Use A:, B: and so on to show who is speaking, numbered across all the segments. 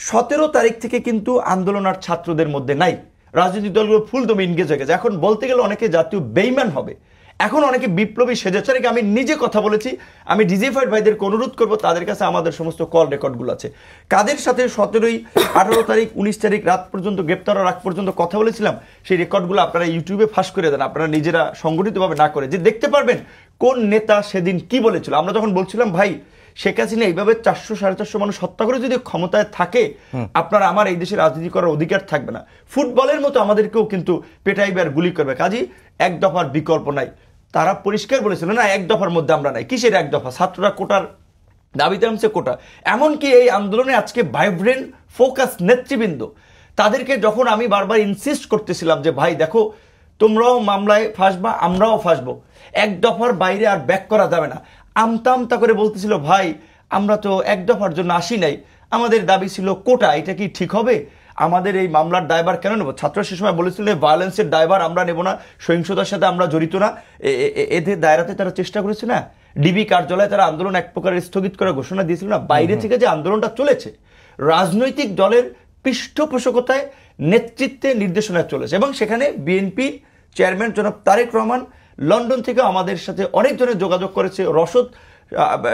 A: 17 তারিখ থেকে কিন্তু আন্দোলন আর ছাত্রদের মধ্যে নাই। রাজনৈতিক দলগুলো ফুল দমে ইনগেজ হয়ে গেছে। এখন বলতে গেলে অনেকে জাতীয় বেইমান হবে, এখন অনেকে বিপ্লবী সেজেছে। আমি নিজে কথা বলেছি, আমি ডিজিফাইড ভাইদেরকে অনুরোধ করবো তাদের কাছে আমাদের সমস্ত কল রেকর্ডগুলো আছে, কাদের সাথে 17, 18 তারিখ, 19 তারিখ রাত পর্যন্ত গ্রেপ্তার হওয়ার আগ পর্যন্ত কথা বলেছিলাম, সেই রেকর্ডগুলো আপনারা ইউটিউবে ফাঁস করে দেন, আপনারা নিজেরা সংগঠিতভাবে না করে, যে দেখতে পারবেন কোন নেতা সেদিন কি বলেছিল। আমরা যখন বলছিলাম ভাই শেখ হাসিনা এইভাবে 400, 450 মানুষ হত্যা করে যদি ক্ষমতায় থাকে, আপনার আমার এই দেশে রাজনীতি করার অধিকার থাকবে না। ফুটবলের মতো আমাদেরকেও কিন্তু পেটাইবে আর গুলি করবে, কাজেই এক দফার বিকল্প নাই। তারা পরিষ্কার বলেছিল না এক দফার মধ্যে আমরা নাই। কিসের এক দফা? ছাত্ররা কোটার দাবিতে নামছে, কোটা। এমনকি এই আন্দোলনে আজকে ভাইব্রেন্ট ফোকাস নেতৃবৃন্দ, তাদেরকে যখন আমি বারবার ইনসিস্ট করতেছিলাম যে ভাই দেখো তোমরাও মামলায় ফাঁসবা, আমরাও ফাঁসবো, এক দফার বাইরে আর ব্যাক করা যাবে না, আমতা আমতা করে বলতেছিল ভাই আমরা তো এক দফার জন্য আসি নাই, আমাদের দাবি ছিল কোটা, এটা কি ঠিক হবে? আমাদের এই মামলার দায়ভার কেন নেব? ছাত্ররা সে সময় বলেছিল ভায়োলেন্সের দায়ভার আমরা নেব না, সহিংসতার সাথে আমরা জড়িত না। এদের দায়রাতে তারা চেষ্টা করেছে না, ডিবি কার্যালয়ে তারা আন্দোলন এক প্রকার স্থগিত করার ঘোষণা দিয়েছিল না। বাইরে থেকে যে আন্দোলনটা চলেছে রাজনৈতিক দলের পৃষ্ঠপোষকতায়, নেতৃত্বে, নির্দেশনায় চলেছে, এবং সেখানে বিএনপি চেয়ারম্যান জনাব তারেক রহমান লন্ডন থেকে আমাদের সাথে অনেক জনের যোগাযোগ করেছে, রসদ,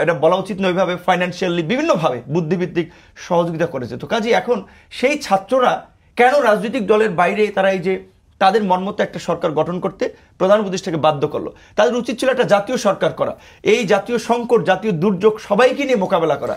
A: এটা বলা উচিত নয়, ওইভাবে ফাইন্যান্সিয়ালি বিভিন্নভাবে বুদ্ধিভিত্তিক সহযোগিতা করেছে। তো কাজে এখন সেই ছাত্ররা কেন রাজনৈতিক দলের বাইরে তারা এই যে তাদের মনমতো একটা সরকার গঠন করতে প্রধান উপদেষ্টাকে বাধ্য করলো? তাদের উচিত ছিল একটা জাতীয় সরকার করা, এই জাতীয় সংকট, জাতীয় দুর্যোগ সবাইকে নিয়ে মোকাবেলা করা।